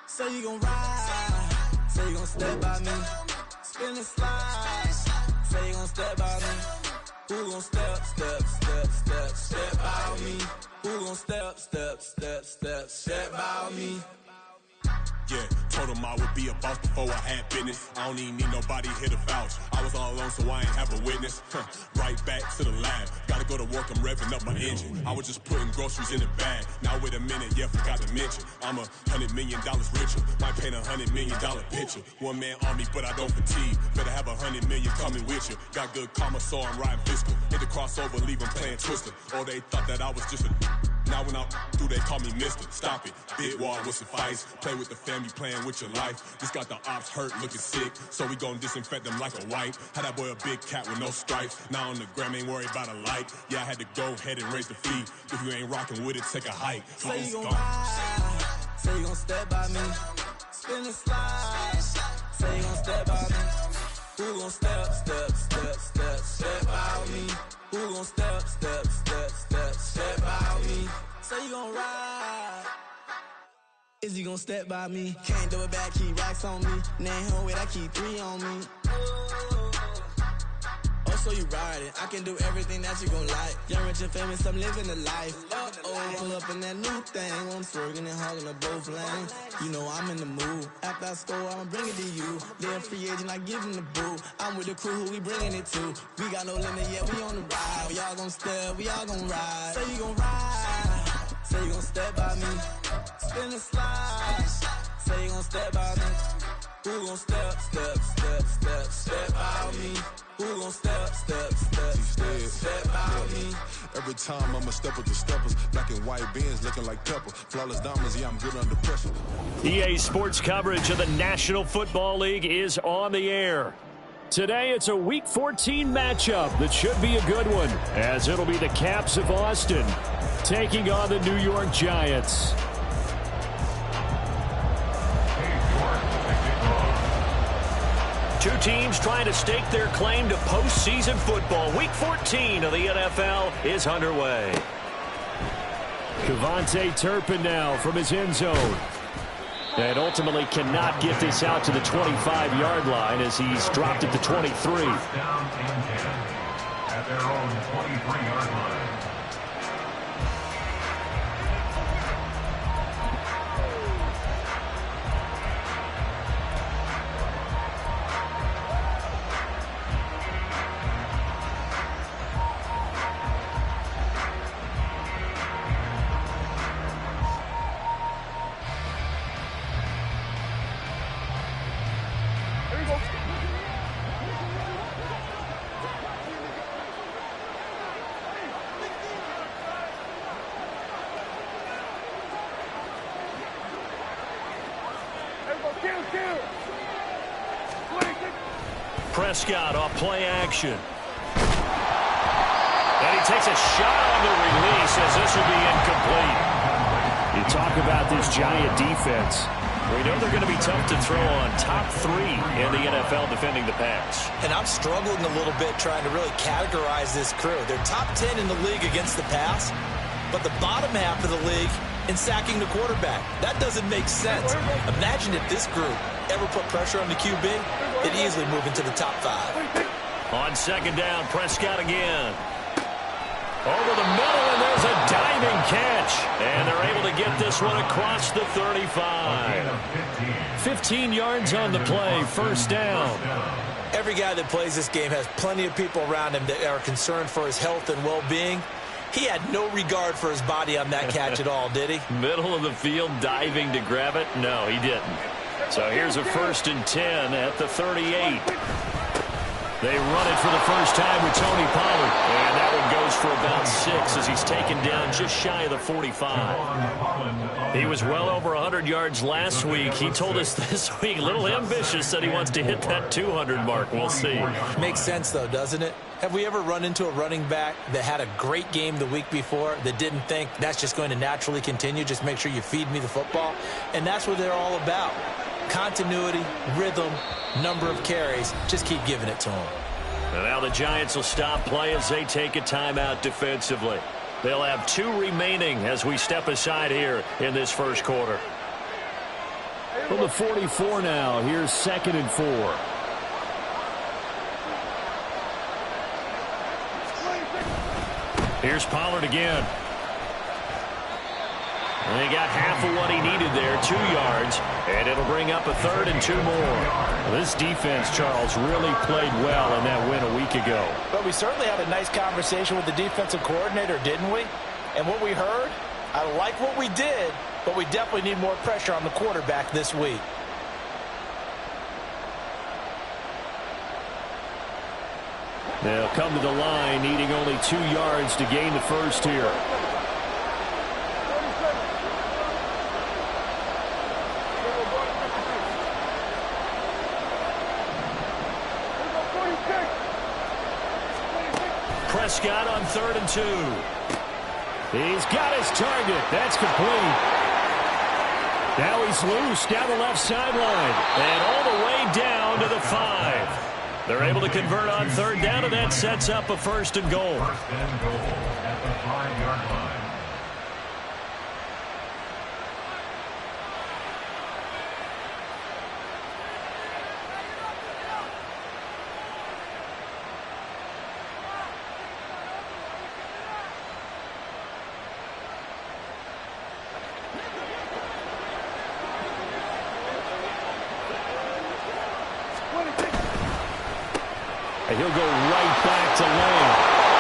Say you gon' ride, say you gon' step by me. Spin and slide, say you gon' step by me. Who gon' step by me? Who gon' step by me? Yeah, told him I would be a boss before I had business. I don't even need nobody here to vouch. I was all alone, so I ain't have a witness. Right back to the lab. Gotta go to work, I'm revving up my engine. I was just putting groceries in the bag. Now wait a minute, yeah, forgot to mention. I'm $100 million richer. Might paint $100 million picture. One man army, but I don't fatigue. Better have 100 million coming with you. Got good karma, so I'm riding fiscal. Hit the crossover, leave them playing Twister. Or they thought that I was just a... Now when I'm through, they call me Mister. Stop it, big wall would suffice. Play with the family, playing with your life. This got the ops hurt, looking sick, so we gon' disinfect them like a wipe. Had that boy a big cat with no stripes. Now on the gram, ain't worried about a light. Yeah, I had to go ahead and raise the fee. If you ain't rocking with it, take a hike. Say you gon' ride, say you gon' step by me. Spin and slide, say you gon' step by me. Who gon' step by me? Who gon' step by me? Say you gon' ride. Is he gon' step by me? Can't do it back, keep racks on me. Name home with I keep 3 on me. Oh, so you riding? I can do everything that you gon' like. Young, rich, and famous, I'm living the life. Pull up in that new thing. I'm swerving and hogging the both lanes. You know I'm in the mood. After I score, I'ma bring it to you. They're a free agent, I give them the boo. I'm with the crew, who we bringing it to. We got no limit yet, we on the ride. We all gon' step, we all gon' ride. Say you gon' ride, say you gon' step by me. Spin and slide, say you gon' step by me. Who gon' step by me? Who gon' step by me? Every time I'ma step with the steppers. Black and white beans looking like pepper. Flawless diamonds, yeah, I'm good under pressure. EA Sports coverage of the National Football League is on the air. Today, it's a Week 14 matchup that should be a good one, as it'll be the Caps of Austin taking on the New York Giants. Two teams trying to stake their claim to postseason football. Week 14 of the NFL is underway. Kevontae Turpin now from his end zone. And ultimately cannot get this out to the 25-yard line as he's dropped at the 23. Down and 10 at their own 23-yard line. Prescott off play action. And he takes a shot on the release as this will be incomplete. You talk about this Giant defense. We know they're going to be tough to throw on. Top 3 in the NFL defending the pass. And I'm struggling a little bit trying to really categorize this crew. They're top 10 in the league against the pass, but the bottom half of the league in sacking the quarterback. That doesn't make sense. Imagine if this group ever put pressure on the QB, they'd easily move into the top 5. On second down, Prescott again. Over the middle, and there's a diving catch. And they're able to get this one across the 35. 15 yards on the play, first down. Every guy that plays this game has plenty of people around him that are concerned for his health and well-being. He had no regard for his body on that catch at all, did he? Middle of the field, diving to grab it? No, he didn't. So here's a 1st and 10 at the 38. They run it for the first time with Tony Pollard. And that one goes for about 6 as he's taken down just shy of the 45. He was well over 100 yards last week. He told us this week, a little ambitious, that he wants to hit that 200 mark. We'll see. Makes sense, though, doesn't it? Have we ever run into a running back that had a great game the week before that didn't think that's just going to naturally continue? Just make sure you feed me the football. And that's what they're all about. Continuity, rhythm, number of carries. Just keep giving it to them. And now the Giants will stop play as they take a timeout defensively. They'll have 2 remaining as we step aside here in this first quarter. From the 44 now, here's 2nd and 4. Here's Pollard again. And he got half of what he needed there, 2 yards, and it'll bring up a 3rd and 2 more. This defense, Charles, really played well in that win a week ago. But we certainly had a nice conversation with the defensive coordinator, didn't we? And what we heard, I like what we did, but we definitely need more pressure on the quarterback this week. They'll come to the line, needing only 2 yards to gain the first here. Prescott on 3rd and 2. He's got his target. That's complete. Now he's loose down the left sideline. And all the way down to the 5. They're able to convert on 3rd down, and that sets up a 1st and goal. 1st and goal at the 5-yard line. And he'll go right back to Lamb.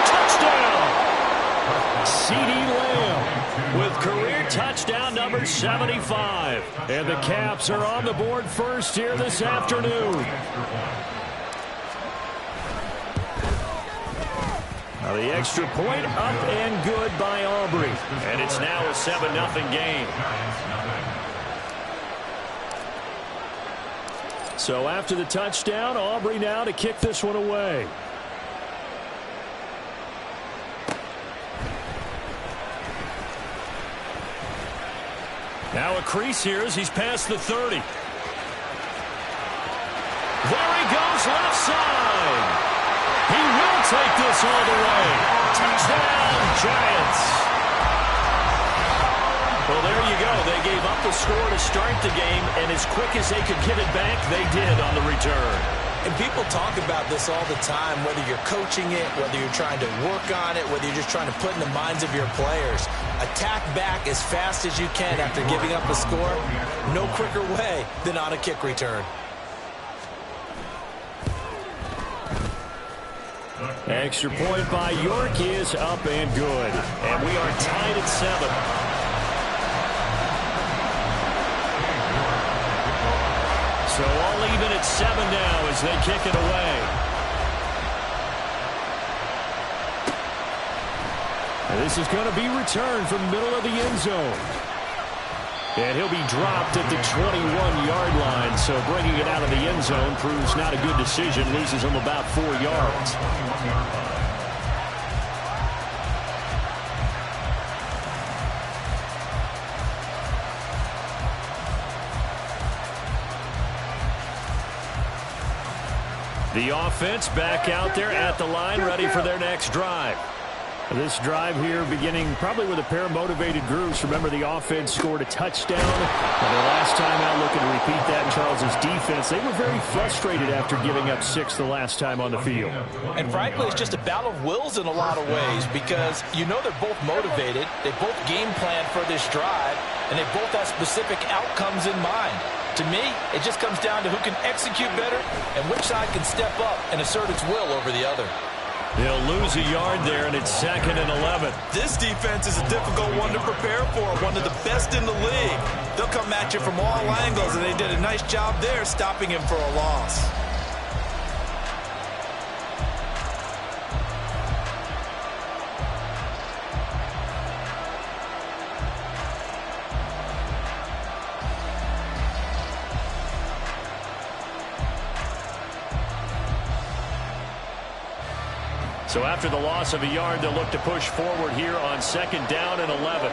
Touchdown! CeeDee Lamb with career touchdown number 75. And the Caps are on the board first here this afternoon. Now the extra point up and good by Aubrey. And it's now a 7-0 game. So after the touchdown, Aubrey now to kick this one away. Now a crease here as he's past the 30. There he goes, left side. He will take this all the way. Touchdown, Giants. Well, there you go. They gave up the score to start the game, and as quick as they could get it back, they did on the return. And people talk about this all the time, whether you're coaching it, whether you're trying to work on it, whether you're just trying to put in the minds of your players. Attack back as fast as you can after giving up a score. No quicker way than on a kick return. Extra point by York is up and good. And we are tied at 7. So all even at 7 now as they kick it away. And this is going to be returned from the middle of the end zone. And he'll be dropped at the 21-yard line. So bringing it out of the end zone proves not a good decision. Loses him about 4 yards. The offense back out there at the line, ready for their next drive. This drive here beginning probably with a pair of motivated groups. Remember, the offense scored a touchdown. And their last time out looking to repeat that in Charles's defense. They were very frustrated after giving up 6 the last time on the field. And frankly, it's just a battle of wills in a lot of ways because you know they're both motivated. They both game plan for this drive, and they both have specific outcomes in mind. To me, it just comes down to who can execute better and which side can step up and assert its will over the other. They'll lose a yard there, and it's 2nd and 11. This defense is a difficult one to prepare for, one of the best in the league. They'll come at you from all angles, and they did a nice job there stopping him for a loss. So after the loss of a yard, they'll look to push forward here on 2nd down and 11.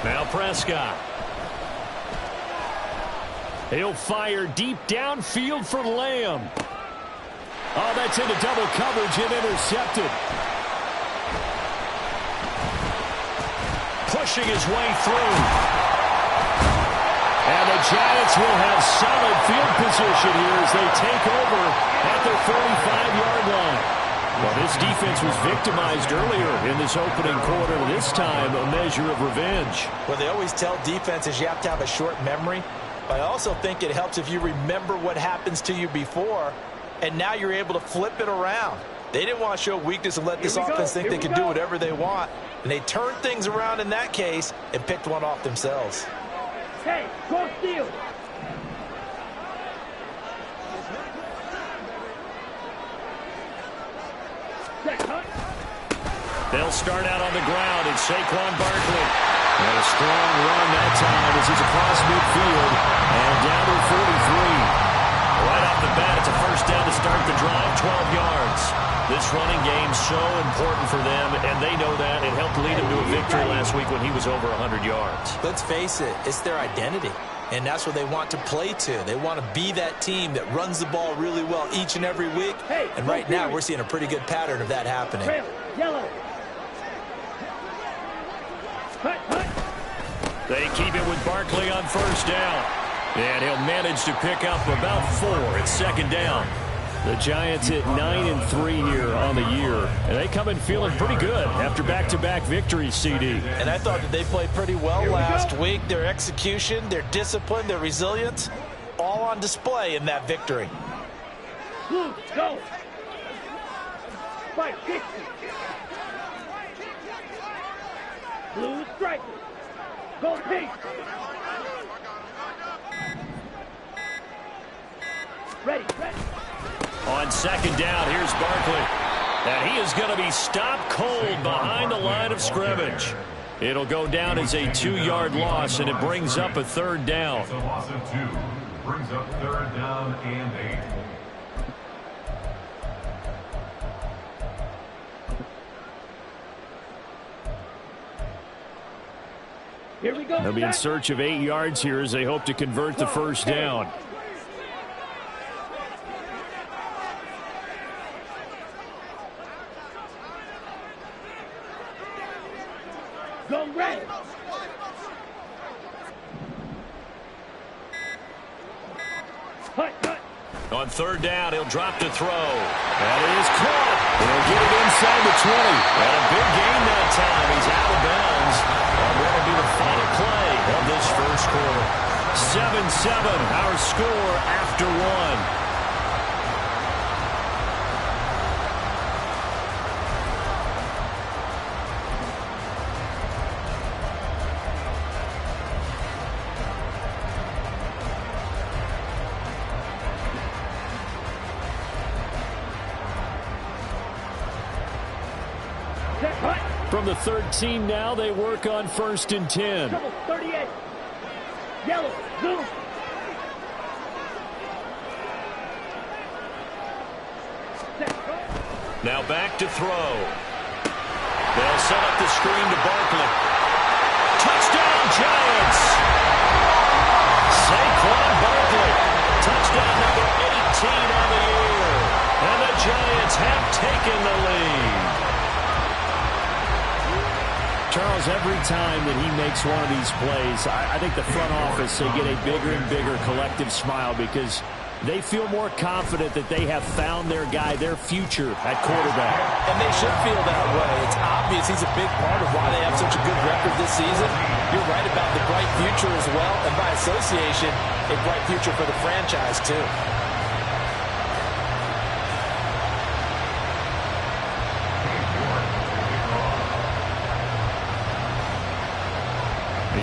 Now Prescott. He'll fire deep downfield for Lamb. Oh, that's into double coverage and intercepted. pushing his way through. And the Giants will have solid field position here as they take over at their 45-yard line. Well, this defense was victimized earlier in this opening quarter. This time, a measure of revenge. Well, they always tell defenses you have to have a short memory. But I also think it helps if you remember what happens to you before, and now you're able to flip it around. They didn't want to show weakness and let this offense think they could do whatever they want. And they turned things around in that case and picked one off themselves. Hey, go steal. They'll start out on the ground, and Saquon Barkley. And a strong run that time as he's across midfield and down to 43. Right off the bat, it's a first down to start the drive, 12 yards. This running game's so important for them, and they know that. It helped lead them to a victory last week when he was over 100 yards. Let's face it, it's their identity, and that's what they want to play to. They want to be that team that runs the ball really well each and every week, and right now we're seeing a pretty good pattern of that happening. Yellow. They keep it with Barkley on first down. And he'll manage to pick up about 4 at second down. The Giants at 9-3 here on the year. And they come in feeling pretty good after back-to-back victories, CD. And I thought that they played pretty well last week. Their execution, their discipline, their resilience, all on display in that victory. Blue, go. Fight, 60. Blue striker. Go pink. Ready. On second down, here's Barkley. And he is going to be stopped cold behind the line of scrimmage. It'll go down as a 2-yard loss, and it brings up a third down. It's a loss of 2. Brings up third down and 8. Here we go. They'll be in search of 8 yards here as they hope to convert the first down. Go red. On third down, he'll drop to throw. That is caught. He'll get it inside the 20. And a big gain that time. He's out of bounds. And that'll be the final play of this first quarter. 7-7, our score after 1. From the 13 now, they work on 1st and 10. 38. Yellow. Blue. Now back to throw. They'll set up the screen to Barkley. Touchdown, Giants! Saquon Barkley. Touchdown number 18 on the year. And the Giants have taken the lead. Charles, every time that he makes one of these plays, I think the front office, they get a bigger and bigger collective smile because they feel more confident that they have found their guy, their future at quarterback. And they should feel that way. It's obvious he's a big part of why they have such a good record this season. You're right about the bright future as well, and by association, a bright future for the franchise too.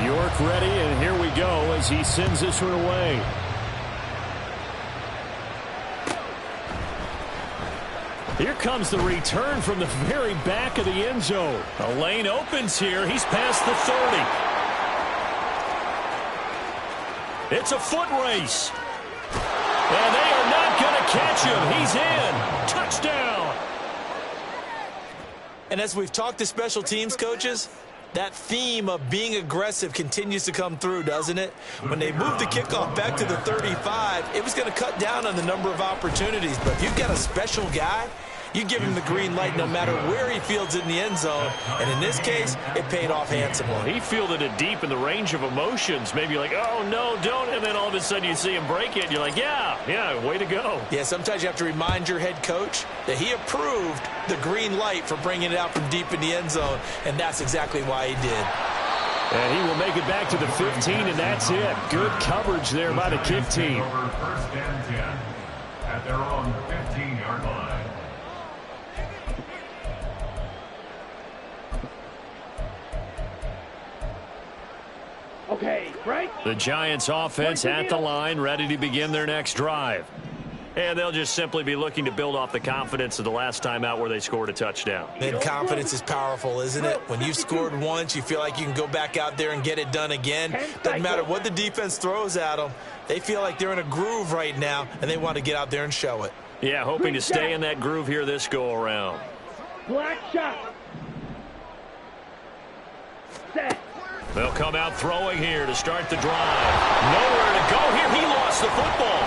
York ready, and here we go as he sends this one away. Here comes the return from the very back of the end zone. A lane opens here. He's past the 30. It's a foot race. And they are not going to catch him. He's in. Touchdown. And as we've talked to special teams coaches, that theme of being aggressive continues to come through, doesn't it? When they moved the kickoff back to the 35, it was going to cut down on the number of opportunities. But if you've got a special guy You give him the green light no matter where he fields it in the end zone. And in this case, it paid off handsomely. He fielded it deep in the range of emotions. Maybe like, oh, no, don't. And then all of a sudden you see him break it. And you're like, yeah, way to go. Yeah, sometimes you have to remind your head coach that he approved the green light for bringing it out from deep in the end zone. And that's exactly why he did. And he will make it back to the 15, and that's it. Good coverage there by the kick team. First and 10 at their own 15-yard line. Okay, Frank. The Giants offense at the line, ready to begin their next drive. And they'll just simply be looking to build off the confidence of the last time out where they scored a touchdown. And confidence is powerful, isn't it? When you've scored once, you feel like you can go back out there and get it done again. Doesn't matter what the defense throws at them. They feel like they're in a groove right now, and they want to get out there and show it. Yeah, hoping to stay in that groove here this go-around. Black shot. Set. They'll come out throwing here to start the drive. Nowhere to go here. He lost the football.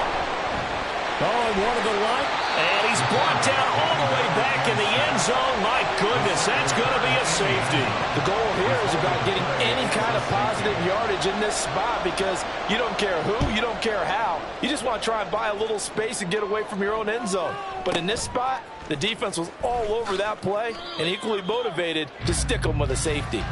Oh, and one of the line. And he's brought down all the way back in the end zone. My goodness, that's going to be a safety. The goal here is about getting any kind of positive yardage in this spot because you don't care who, you don't care how. You just want to try and buy a little space and get away from your own end zone. But in this spot, the defense was all over that play and equally motivated to stick them with a safety.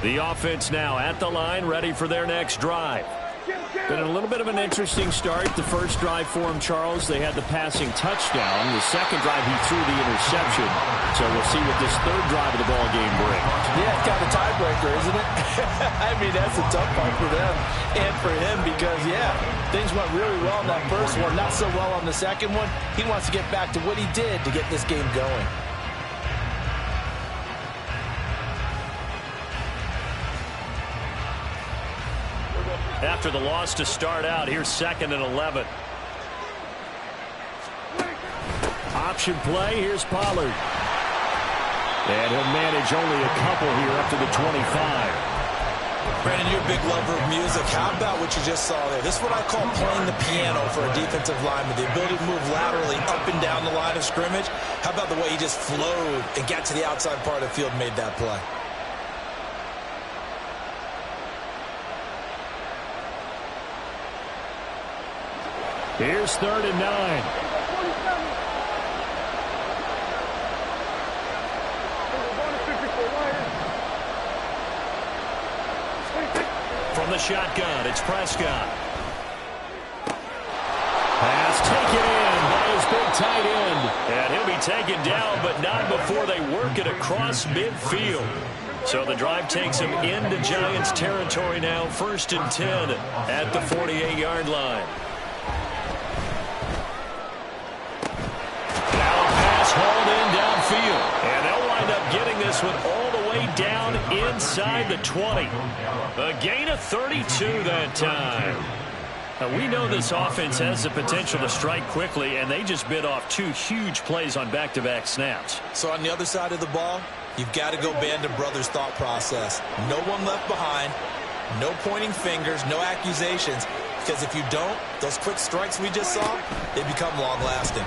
The offense now at the line, ready for their next drive. Been a little bit of an interesting start. The first drive for him, Charles, they had the passing touchdown. The second drive, he threw the interception. So we'll see what this third drive of the ball game brings. Yeah, it's kind of a tiebreaker, isn't it? I mean, that's a tough part for them and for him because, yeah, things went really well in that first one, not so well on the second one. He wants to get back to what he did to get this game going. After the loss to start out, here's 2nd and 11. Option play, here's Pollard. And he'll manage only a couple here up to the 25. Brandon, you're a big lover of music. How about what you just saw there? This is what I call playing the piano for a defensive lineman. The ability to move laterally up and down the line of scrimmage. How about the way he just flowed and got to the outside part of the field and made that play? Here's 3rd and 9. From the shotgun, it's Prescott. Pass taken in by his big tight end. And he'll be taken down, but not before they work it across midfield. So the drive takes him into Giants territory now. 1st and 10 at the 48-yard line. Hauled in downfield. And they'll wind up getting this one all the way down inside the 20. A gain of 32 that time. Now, we know this offense has the potential to strike quickly, and they just bit off 2 huge plays on back-to-back snaps. So on the other side of the ball, you've got to go band of brothers thought process. No one left behind, no pointing fingers, no accusations, because if you don't, those quick strikes we just saw, they become long-lasting.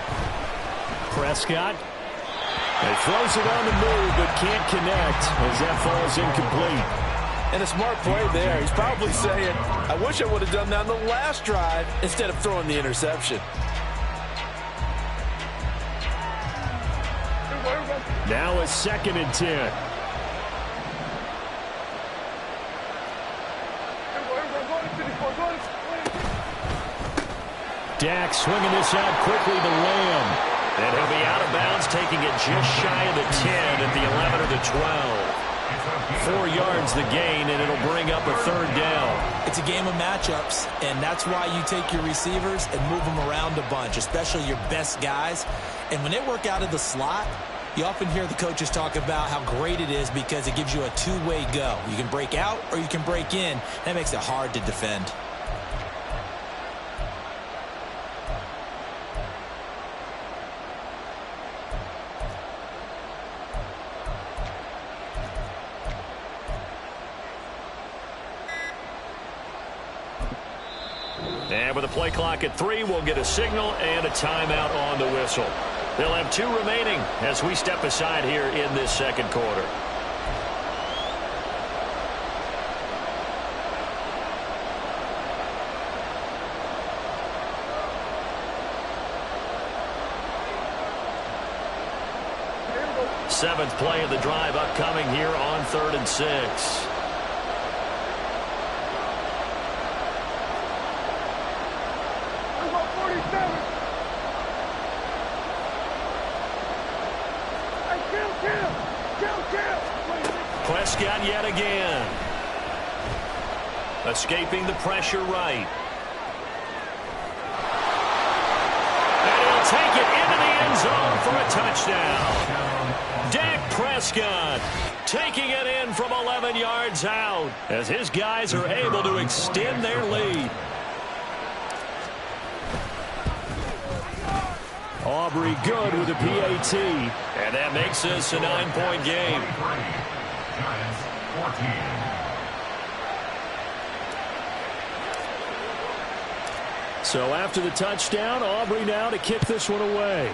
Prescott. He throws it on the move, but can't connect as that falls incomplete. And a smart play there. He's probably saying, I wish I would have done that on the last drive instead of throwing the interception. Now a 2nd and 10. Dak swinging this out quickly to Lamb. And he'll be out of bounds taking it just shy of the 10 at the 11 or the 12. 4 yards the gain, and it'll bring up a third down. It's a game of matchups, and that's why you take your receivers and move them around a bunch, especially your best guys. And when they work out of the slot, you often hear the coaches talk about how great it is because it gives you a two-way go. You can break out or you can break in. That makes it hard to defend. And with the play clock at 3, we'll get a signal and a timeout on the whistle. They'll have 2 remaining as we step aside here in this second quarter. Seventh play of the drive upcoming here on 3rd and 6. Prescott yet again. Escaping the pressure right. And he'll take it into the end zone for a touchdown. Dak Prescott taking it in from 11 yards out as his guys are able to extend their lead. Aubrey good with a PAT. And that makes this a 9-point game. Giants 14. So after the touchdown, Aubrey now to kick this one away.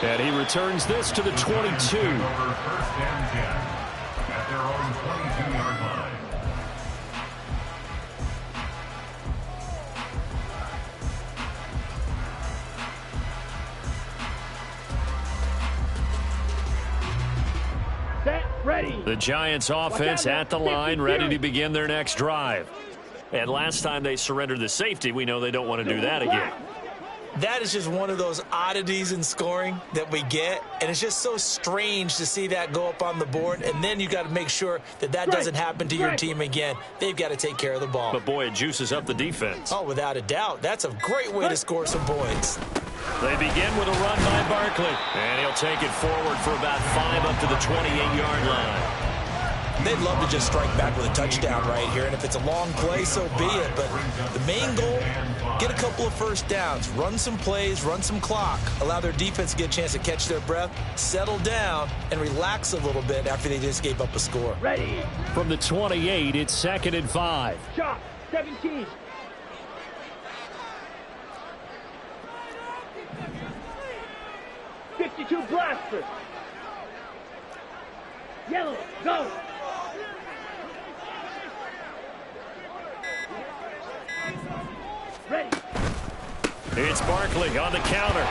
And he returns this to the 22. Over 1st and 10 at their own 22-yard line. Ready. The Giants offense at the line, ready to begin their next drive. And last time they surrendered the safety, we know they don't want to do that again. That is just one of those oddities in scoring that we get, and it's just so strange to see that go up on the board, and then you got to make sure that that doesn't happen to your team again. They've got to take care of the ball. But boy, it juices up the defense. Oh, without a doubt. That's a great way to score some points. They begin with a run by Barkley, and he'll take it forward for about 5 up to the 28-yard line. They'd love to just strike back with a touchdown right here, and if it's a long play, so be it. But the main goal, get a couple of first downs, run some plays, run some clock, allow their defense to get a chance to catch their breath, settle down, and relax a little bit after they just gave up a score. Ready. From the 28, it's 2nd and 5. Shot. 17. Blaster. Yellow, go. Ready. It's Barkley on the counter.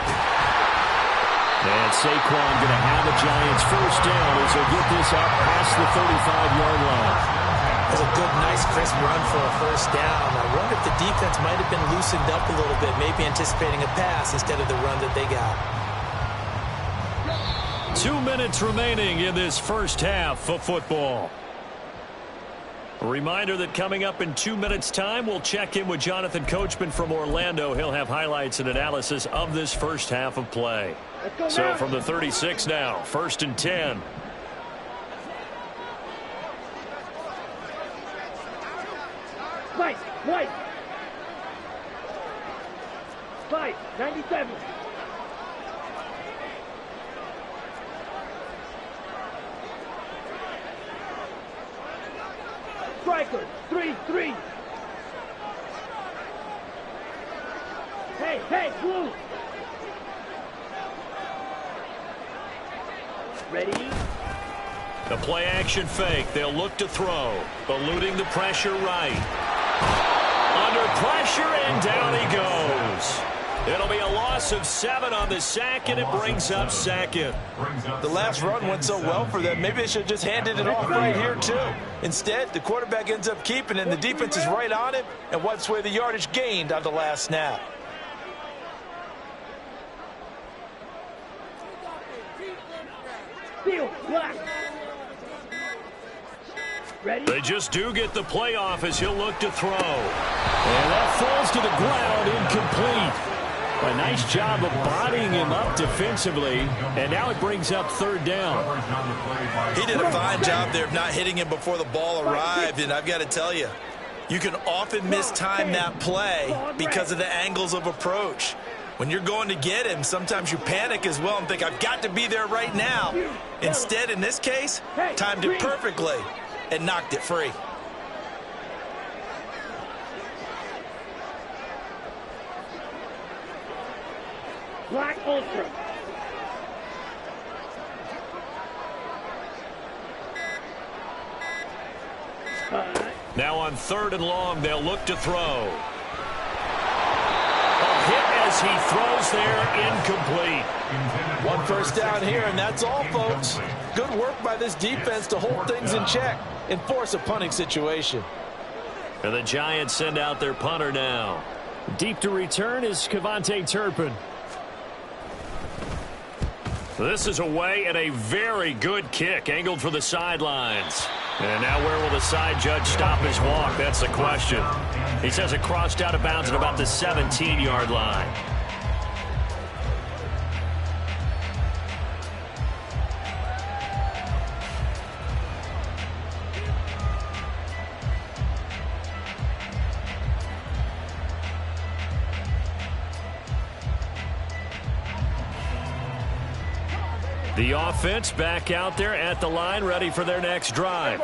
And Saquon going to have the Giants first down as they'll get this up past the 35-yard line. That's a good, nice, crisp run for a first down. I wonder if the defense might have been loosened up a little bit, maybe anticipating a pass instead of the run that they got. 2 minutes remaining in this first half of football. A reminder that coming up in 2 minutes' time, we'll check in with Jonathan Coachman from Orlando. He'll have highlights and analysis of this first half of play. So from the 36 now, 1st and 10. White. 97. Striker, 3-3. Hey, blue. Ready? The play action fake. They'll look to throw. Eluding the pressure right. Under pressure, and down he goes. It'll be a loss of 7 on the sack, and it brings up second. The last run went so well for them. Maybe they should have just handed it off right here, too. Instead, the quarterback ends up keeping it, and the defense is right on him and wipes away the yardage gained on the last snap. Field, black. Ready? They just do get the playoff as he'll look to throw. And that falls to the ground, incomplete. A nice job of bodying him up defensively, and now it brings up third down. He did a fine job there of not hitting him before the ball arrived, and I've got to tell you, you can often mistime that play because of the angles of approach. When you're going to get him, sometimes you panic as well and think, I've got to be there right now. Instead, in this case, timed it perfectly and knocked it free. Black Ultra. Now on 3rd and long, they'll look to throw. A hit as he throws there, incomplete. One first down here, and that's all, folks. Good work by this defense to hold things in check and force a punting situation. And the Giants send out their punter now. Deep to return is Kevontae Turpin. This is away and a very good kick, angled for the sidelines. And now where will the side judge stop his walk? That's the question. He says it crossed out of bounds at about the 17-yard line. The offense back out there at the line, ready for their next drive.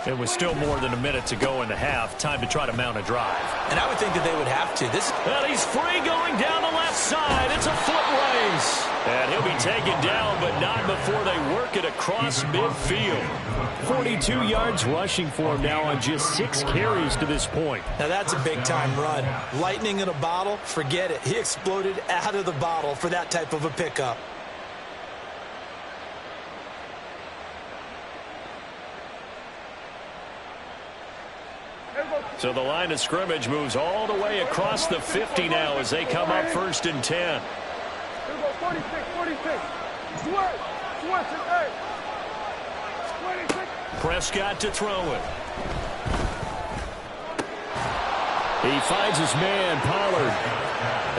It was still more than a minute to go in the half. Time to try to mount a drive. And I would think that they would have to. And he's free going down the left side. It's a foot race. And he'll be taken down, but not before they work it across midfield. 42 yards rushing for him now on just 6 carries to this point. Now that's a big-time run. Lightning in a bottle, forget it. He exploded out of the bottle for that type of a pickup. So the line of scrimmage moves all the way across the 50 now as they come up 1st and 10. 46. Prescott to throw it. He finds his man, Pollard.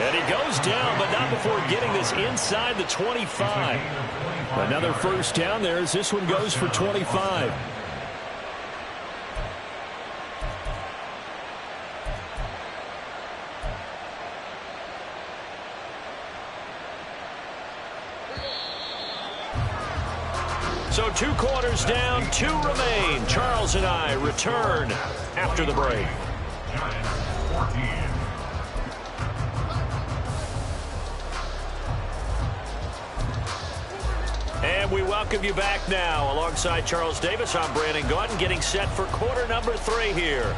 And he goes down, but not before getting this inside the 25. Another first down there as this one goes for 25. So 2 quarters down, 2 remain. Charles and I return after the break. And we welcome you back now. Alongside Charles Davis, I'm Brandon Gaudin, getting set for quarter number 3 here.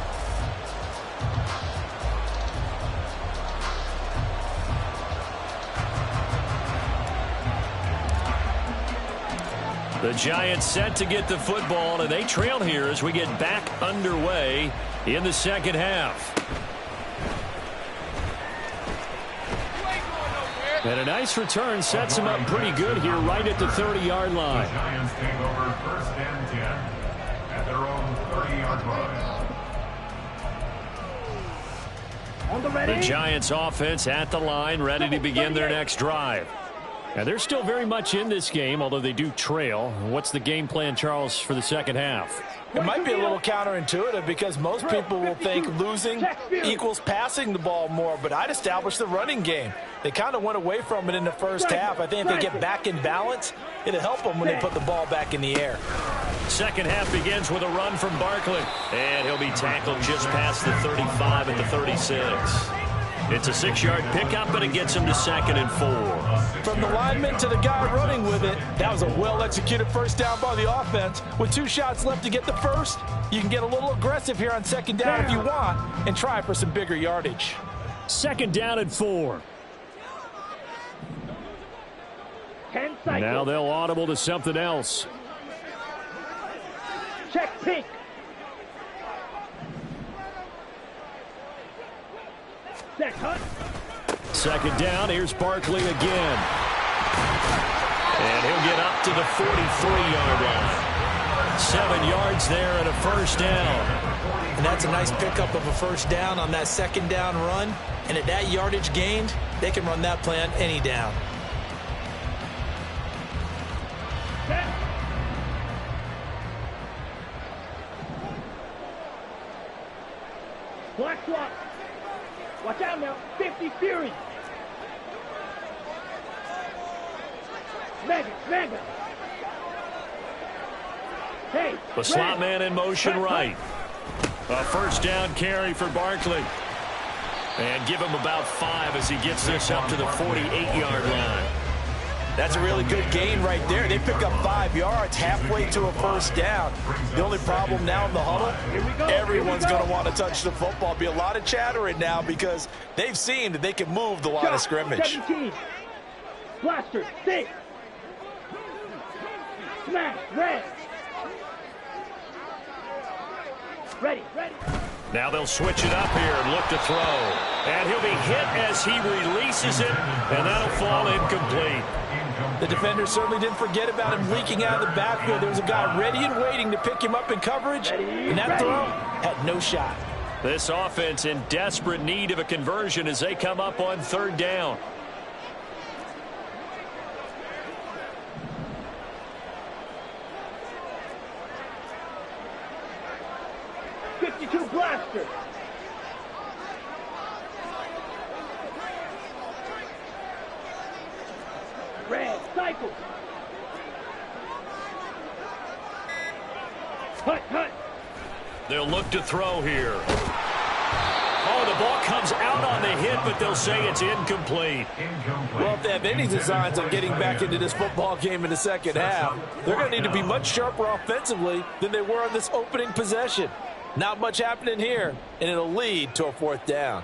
The Giants set to get the football, and they trail here as we get back underway in the second half. And a nice return sets him up pretty good here right at the 30-yard line. The Giants take over 1st and 10 at their own 30-yard line. The Giants offense at the line, ready to begin their next drive. Now, they're still very much in this game, although they do trail. What's the game plan, Charles, for the second half? It might be a little counterintuitive because most people will think losing equals passing the ball more, but I'd establish the running game. They kind of went away from it in the first half. I think if they get back in balance, it'll help them when they put the ball back in the air. Second half begins with a run from Barkley, and he'll be tackled just past the 35 at the 36. It's a 6-yard pickup, but it gets him to 2nd and 4. From the lineman to the guy running with it, that was a well-executed first down by the offense. With 2 shots left to get the first, you can get a little aggressive here on 2nd down if you want and try for some bigger yardage. 2nd down and 4. 10 cycles. Now they'll audible to something else. Check pink. Set cut. Second down, here's Barkley again. And he'll get up to the 43-yard line. 7 yards there and a first down. And that's a nice pickup of a first down on that second down run. And at that yardage gained, they can run that play on any down. Black swap. Watch out now. 50 Fury. Mega. Hey. The slot man in motion right. A first down carry for Barkley. And give him about 5 as he gets this up to the 48-yard line. That's a really good gain right there. They pick up 5 yards halfway to a first down. The only problem now in the huddle, everyone's going to want to touch the football. Be a lot of chattering now because they've seen that they can move the line of scrimmage. 17. Blaster, 6. Smash, red. Ready. Now they'll switch it up here and look to throw. And he'll be hit as he releases it, and that'll fall incomplete. The defender certainly didn't forget about him leaking out of the backfield. There was a guy ready and waiting to pick him up in coverage, and that throw had no shot. This offense in desperate need of a conversion as they come up on third down. Blaster. Red, cycle. Hut. They'll look to throw here. Oh, the ball comes out on the hit, but they'll say it's incomplete. Well, if they have any designs on getting back into this football game in the second half, they're going to need to be much sharper offensively than they were on this opening possession. Not much happening here, and it'll lead to a fourth down.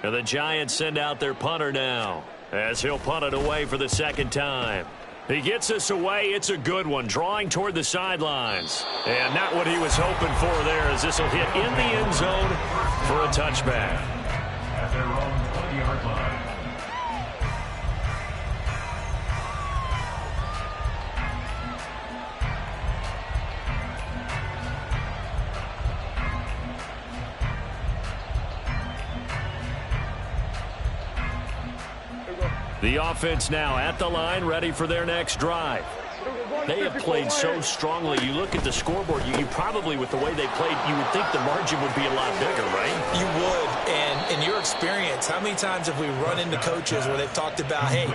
And the Giants send out their punter now as he'll punt it away for the second time. He gets this away. It's a good one, drawing toward the sidelines. And not what he was hoping for there as this will hit in the end zone for a touchback. At their own 20-yard line. The offense now at the line, ready for their next drive. They have played so strongly. You look at the scoreboard, you probably, with the way they played, you would think the margin would be a lot bigger, right? You would, and in your experience, how many times have we run into coaches where they've talked about, hey,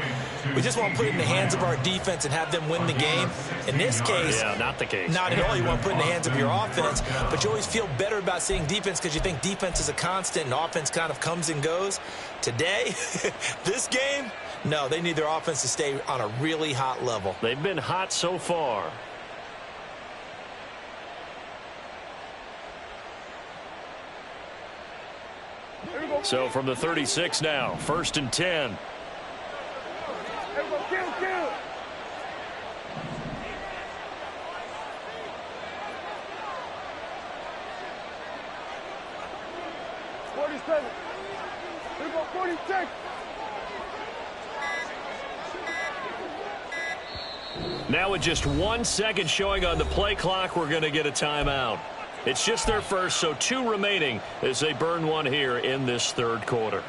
we just want to put it in the hands of our defense and have them win the game? In this case, not the case. Not at all. You want to put it in the hands of your offense, but you always feel better about seeing defense because you think defense is a constant and offense kind of comes and goes. Today, this game, no, they need their offense to stay on a really hot level. They've been hot so far. So from the 36 now, 1st and 10. Kill. 47. Here we go, 46. Now with just 1 second showing on the play clock, we're going to get a timeout. It's just their first, so 2 remaining as they burn one here in this third quarter.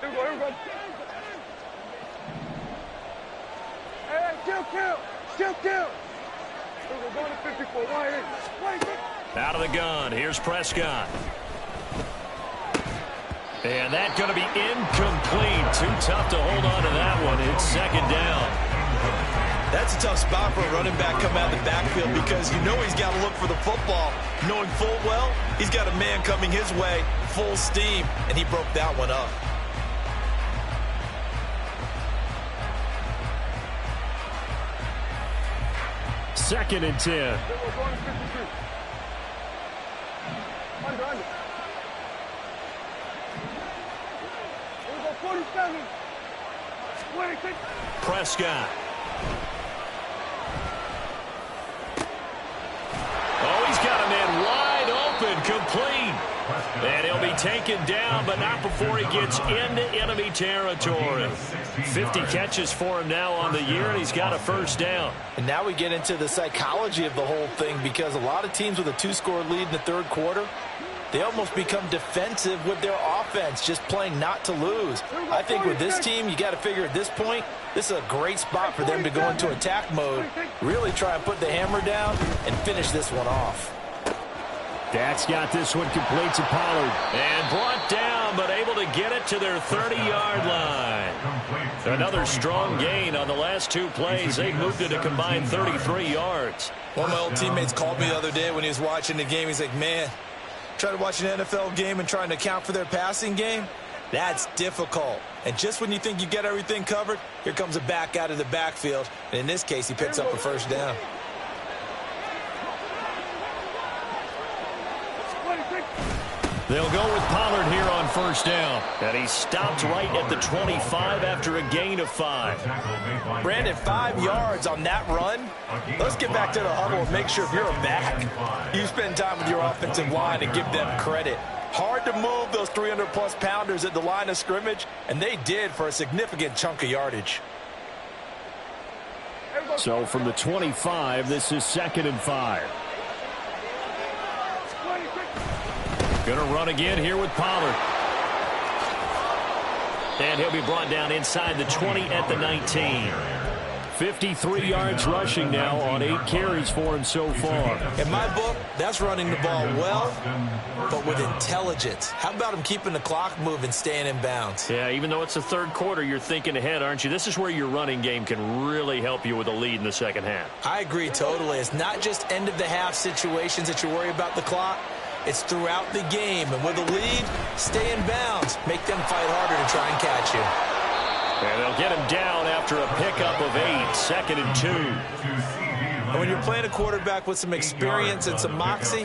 Here we go. Hey, kill. We're going to 54. Out of the gun. Here's Prescott. And that's going to be incomplete. Too tough to hold on to that one. It's second down. That's a tough spot for a running back coming out of the backfield because you know he's got to look for the football, knowing full well he's got a man coming his way, full steam, and he broke that one up. 2nd and 10. Prescott. Oh, he's got a man wide open, complete. And he'll be taken down, but not before he gets into enemy territory. 50 catches for him now on the year, and he's got a first down. And now we get into the psychology of the whole thing, because a lot of teams with a 2-score lead in the third quarter, they almost become defensive with their offense, just playing not to lose. I think with this team, you got to figure at this point, this is a great spot for them to go into attack mode, really try and put the hammer down and finish this one off. Dak's got this one complete to Pollard. And brought down, but able to get it to their 30-yard line. Another strong gain on the last 2 plays. They've moved it a combined 33 yards. One of my old teammates called me the other day when he was watching the game. He's like, man, trying to watch an NFL game and trying to account for their passing game, that's difficult. And just when you think you get everything covered, here comes a back out of the backfield. And in this case, he picks up a first down. They'll go with Pollard here on first down. And he stopped right at the 25 after a gain of 5. Brandon, 5 yards on that run. Let's get back to the huddle and make sure if you're a back, you spend time with your offensive line and give them credit. Hard to move those 300-plus pounders at the line of scrimmage, and they did for a significant chunk of yardage. So from the 25, this is 2nd and 5. Going to run again here with Pollard. And he'll be brought down inside the 20 at the 19. 53 yards rushing now on 8 carries for him so far. In my book, that's running the ball well, but with intelligence. How about him keeping the clock moving, staying in bounds? Yeah, even though it's the third quarter, you're thinking ahead, aren't you? This is where your running game can really help you with a lead in the second half. I agree totally. It's not just end-of-the-half situations that you worry about the clock. It's throughout the game. And with a lead, stay in bounds. Make them fight harder to try and catch you. And they'll get him down after a pickup of 8, 2nd and 2. And when you're playing a quarterback with some experience and some moxie,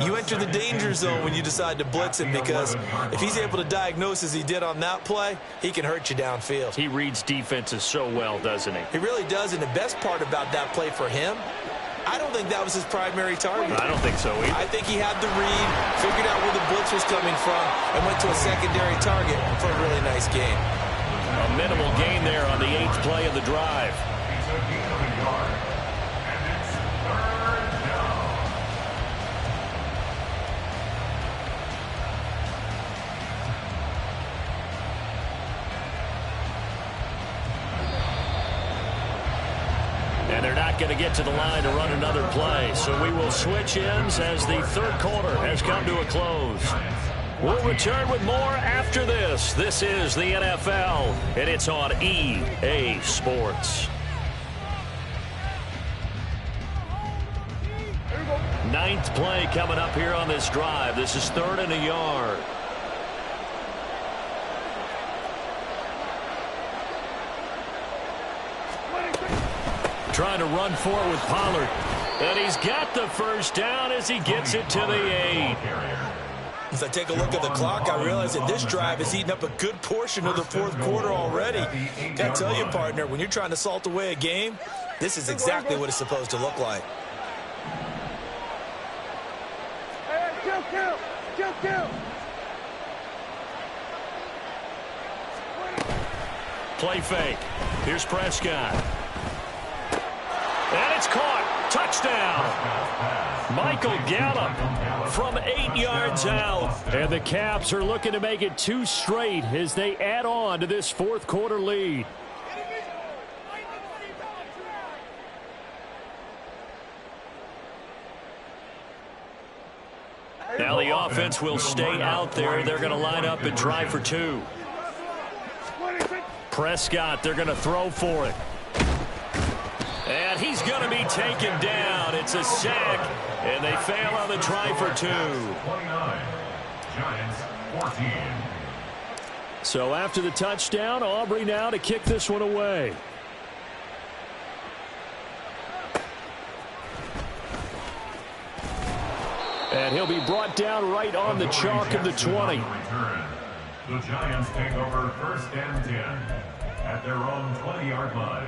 you enter the danger zone when you decide to blitz him, because if he's able to diagnose as he did on that play, he can hurt you downfield. He reads defenses so well, doesn't he? He really does, and the best part about that play for him, I don't think that was his primary target. I don't think so either. I think he had the read, figured out where the blitz was coming from, and went to a secondary target for a really nice gain. A minimal gain there on the 8th play of the drive. And they're not going to get to the line to run another play. So we will switch ends as the third quarter has come to a close. We'll return with more after this. This is the NFL, and it's on EA Sports. 9th play coming up here on this drive. This is 3rd and a yard. Trying to run for it with Pollard. And he's got the first down as he gets it to the 8. As I take a look at the clock, I realize that this drive has eaten up a good portion of the fourth quarter already. Gotta tell you, partner, when you're trying to salt away a game, this is exactly what it's supposed to look like. Play fake. Here's Prescott. And it's caught. Touchdown. Michael Gallup from 8 yards out. And the Caps are looking to make it 2 straight as they add on to this fourth quarter lead. Now the offense will stay out there. They're going to line up and try for 2. Prescott, they're going to throw for it. And he's going to be taken down. It's a sack, and they fail on the try for 2. 29, Giants 14. So after the touchdown, Aubrey now to kick this one away. And he'll be brought down right on the chalk of the 20. The Giants take over 1st and 10 at their own 20-yard line.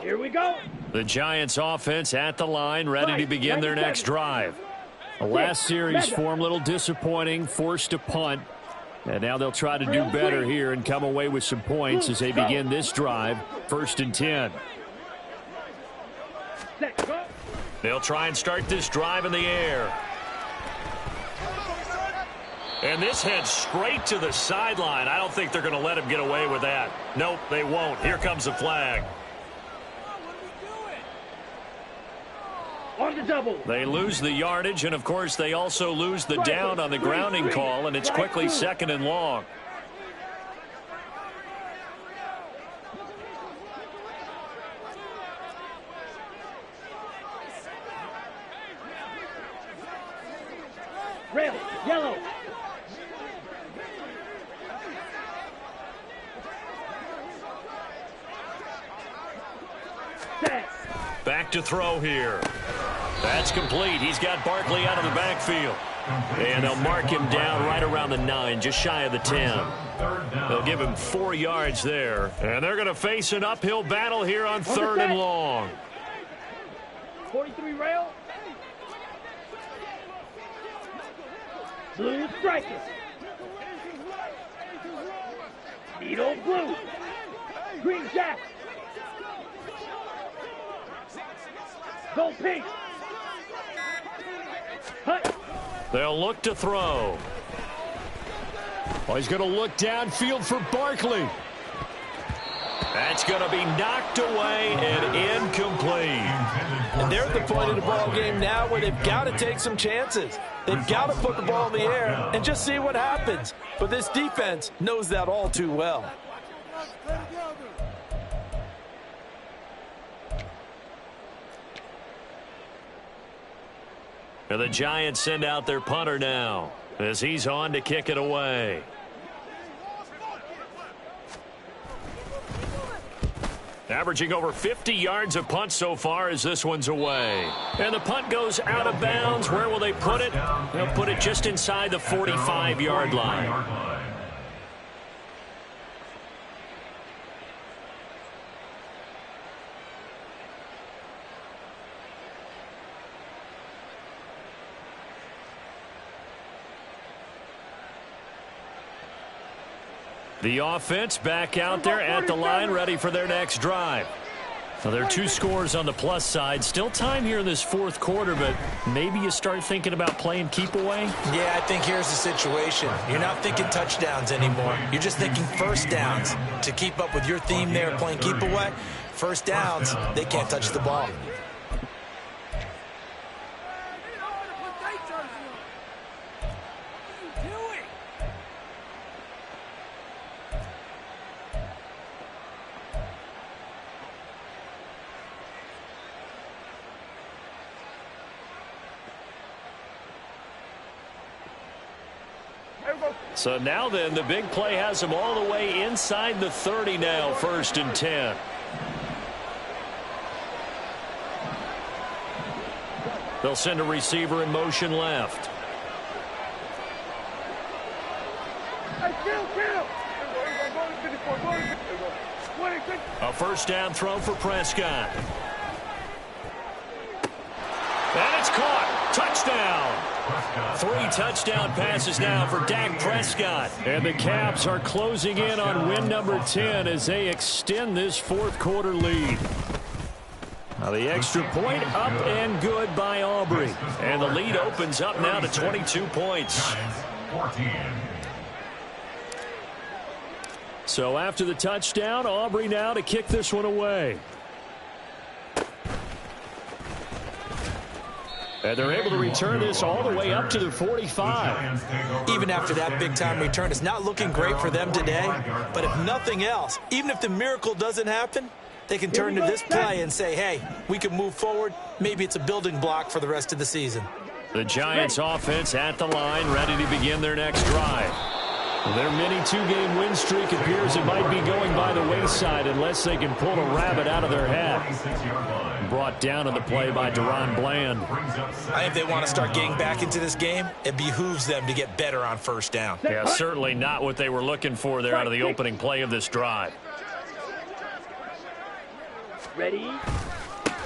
Here we go. The Giants offense at the line, ready to begin their next drive. The last series form a little disappointing, forced to punt. And now they'll try to do better here and come away with some points as they begin this drive, 1st and 10. They'll try and start this drive in the air. And this heads straight to the sideline. I don't think they're going to let him get away with that. Nope, they won't. Here comes the flag. On the double. They lose the yardage, and, of course, they also lose the down on the grounding call, and it's quickly 2nd and long. Red, yellow. Back to throw here. That's complete. He's got Barkley out of the backfield. And they'll mark him down right around the 9, just shy of the 10. They'll give him 4 yards there. And they're going to face an uphill battle here on 3rd and long. 43 rail. Blue striker. Needle blue. Green jacket. Go pink. Hut. They'll look to throw. Oh, he's going to look downfield for Barkley. That's going to be knocked away and incomplete. And they're at the point of the ball game now where they've got to take some chances. They've got to put the ball in the air and just see what happens. But this defense knows that all too well. And the Giants send out their punter now as he's on to kick it away. Averaging over 50 yards of punt so far as this one's away. And the punt goes out of bounds. Where will they put it? They'll put it just inside the 45-yard line. The offense back out there at the line, ready for their next drive. Now, there are 2 scores on the plus side. Still time here in this 4th quarter, but maybe you start thinking about playing keep away? Yeah, I think here's the situation. You're not thinking touchdowns anymore. You're just thinking first downs. To keep up with your theme there, playing keep away, first downs, they can't touch the ball. So now then, the big play has them all the way inside the 30 now, 1st and 10. They'll send a receiver in motion left. A first down throw for Prescott. And it's caught. Touchdown. 3 touchdown passes now for Dak Prescott. And the Caps are closing in on win number 10 as they extend this 4th quarter lead. Now the extra point up and good by Aubrey. And the lead opens up now to 22 points. So after the touchdown, Aubrey now to kick this one away. And they're able to return this all the way up to the 45. Even after that big-time return, it's not looking great for them today. But if nothing else, even if the miracle doesn't happen, they can turn to this play and say, hey, we can move forward. Maybe it's a building block for the rest of the season. The Giants offense at the line, ready to begin their next drive. Their mini two-game win streak appears it might be going by the wayside unless they can pull a rabbit out of their hat. Brought down in the play by Deron Bland. I think they want to start getting back into this game. It behooves them to get better on first down. Yeah, certainly not what they were looking for there out of the opening play of this drive. Ready?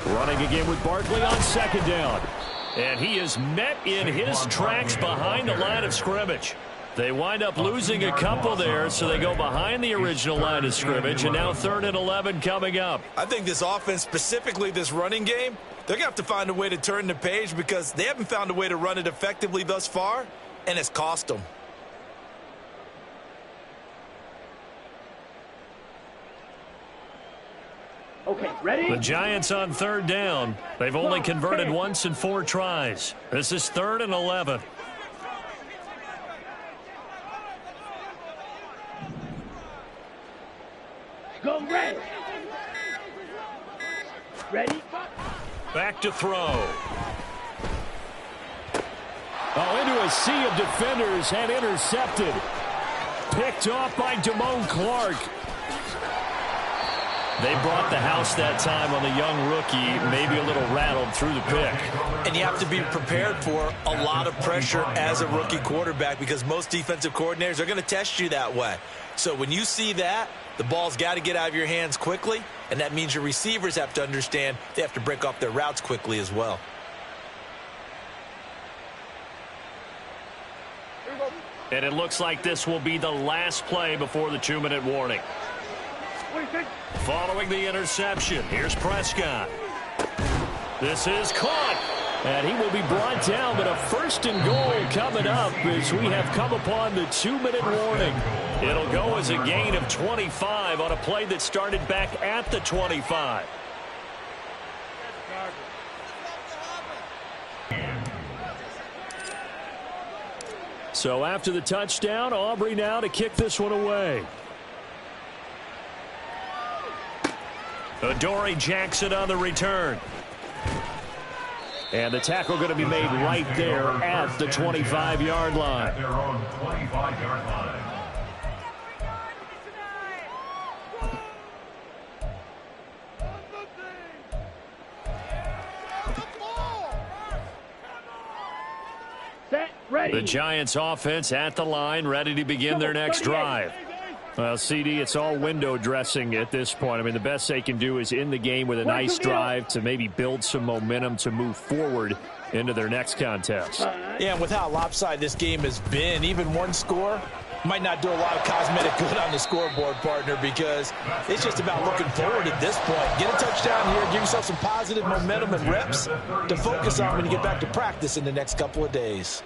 Running again with Barkley on second down. And he is met in his tracks behind the line of scrimmage. They wind up losing a couple there, so they go behind the original line of scrimmage, and now 3rd and 11 coming up. I think this offense, specifically this running game, they're going to have to find a way to turn the page because they haven't found a way to run it effectively thus far, and it's cost them. Okay, ready? The Giants on 3rd down. They've only converted once in 4 tries. This is 3rd and 11. Go red. Ready? Back to throw. Oh, into a sea of defenders and intercepted. Picked off by Damone Clark. They brought the house that time on the young rookie, maybe a little rattled through the pick. And you have to be prepared for a lot of pressure as a rookie quarterback because most defensive coordinators are going to test you that way. So when you see that, the ball's got to get out of your hands quickly, and that means your receivers have to understand they have to break off their routes quickly as well. And it looks like this will be the last play before the 2-minute warning. Following the interception, here's Prescott. This is caught, and he will be brought down, but a 1st and goal coming up as we have come upon the 2-minute warning. It'll go as a gain of 25 on a play that started back at the 25. So after the touchdown, Aubrey now to kick this one away. Adoree Jackson on the return. And the tackle going to be made right there at the 25-yard line. At their own 25-yard line. Set, ready. The Giants offense at the line, ready to begin their next drive. Well, CD, it's all window dressing at this point. I mean, the best they can do is in the game with a nice drive to maybe build some momentum to move forward into their next contest. Yeah, and with how lopsided this game has been, even one score might not do a lot of cosmetic good on the scoreboard, partner, because it's just about looking forward at this point. Get a touchdown here, give yourself some positive momentum and reps to focus on when you get back to practice in the next couple of days.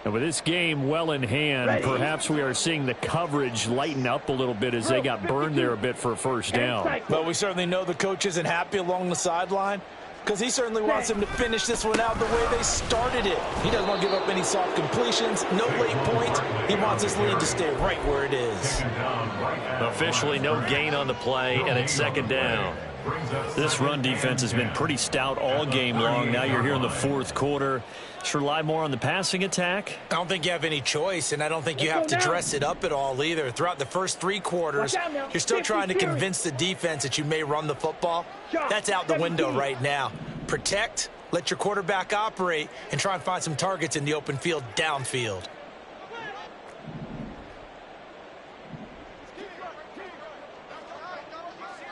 And with this game well in hand, perhaps we are seeing the coverage lighten up a little bit as they got burned there a bit for a 1st down. But we certainly know the coach isn't happy along the sideline because he certainly wants them to finish this one out the way they started it. He doesn't want to give up any soft completions, no late points. He wants his lead to stay right where it is. Officially no gain on the play, and it's 2nd down. This run defense has been pretty stout all game long. Now you're here in the 4th quarter. Just rely more on the passing attack. I don't think you have any choice, and I don't think you have to dress it up at all either. Throughout the first 3 quarters, you're still trying to convince the defense that you may run the football. That's out the window right now. Protect, let your quarterback operate, and try and find some targets in the open field downfield.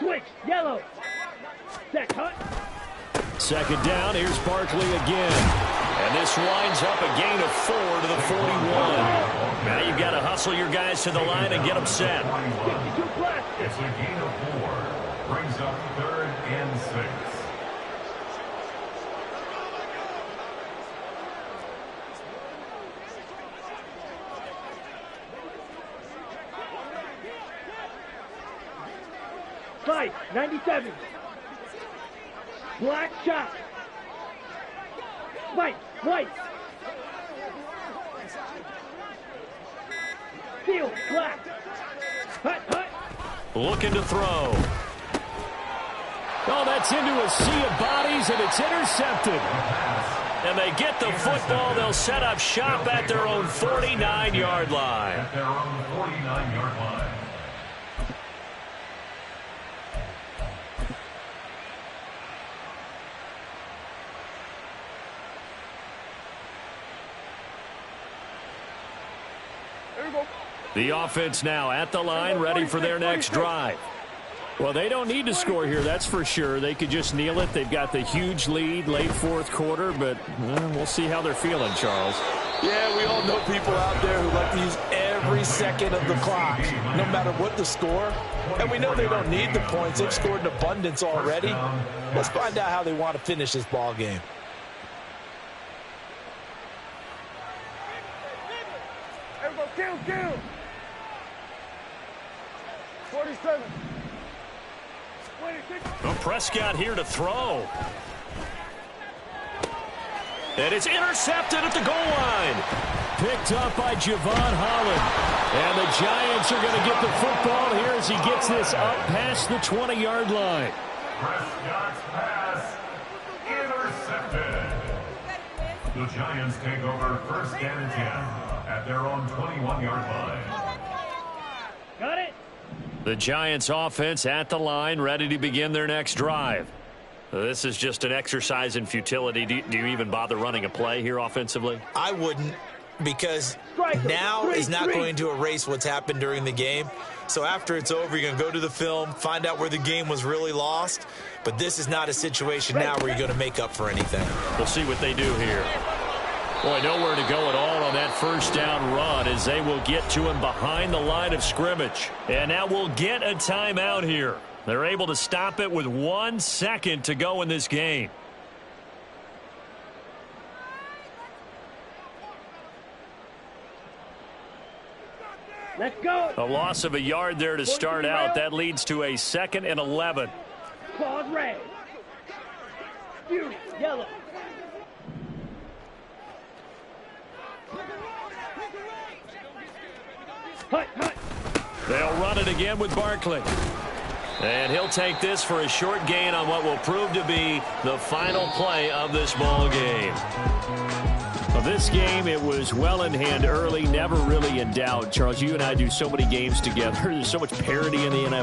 Switch, yellow. Set, cut. 2nd down, here's Barkley again. And this winds up a gain of 4 to the 41. Now you've got to hustle your guys to the line and get them set. It's a gain of 4. Brings up 3rd and 6. Fight, 97. Black shot. White. Field, black. Hut. Looking to throw. Oh, that's into a sea of bodies, and it's intercepted. And they get the football. They'll set up shop at their own 49-yard line. At their own 49-yard line. The offense now at the line, ready for their next drive. Well, they don't need to score here, that's for sure. They could just kneel it. They've got the huge lead late fourth quarter, but we'll see how they're feeling, Charles. Yeah, we all know people out there who like to use every second of the clock, no matter what the score. And we know they don't need the points. They've scored in abundance already. Let's find out how they want to finish this ball game. Everybody, kill! 47. Well, Prescott here to throw. And it's intercepted at the goal line. Picked up by Javon Holland. And the Giants are going to get the football here as he gets this up past the 20-yard line. Prescott's pass intercepted. The Giants take over first and 10 at their own 21-yard line. Got it? The Giants offense at the line, ready to begin their next drive. This is just an exercise in futility. Do you even bother running a play here offensively? I wouldn't, because now is not going to erase what's happened during the game. So after it's over, you're going to go to the film, find out where the game was really lost. But this is not a situation now where you're going to make up for anything. We'll see what they do here. Boy, nowhere to go at all on that first down run as they will get to him behind the line of scrimmage. And now we'll get a timeout here. They're able to stop it with 1 second to go in this game. Let's go. A loss of a yard there to start out. That leads to a 2nd and 11. Claws red. Beauty, yellow. They'll run it again with Barkley. And he'll take this for a short gain on what will prove to be the final play of this ball game. Well, this game, it was well in hand early, never really in doubt. Charles, you and I do so many games together. There's so much parity in the NFL.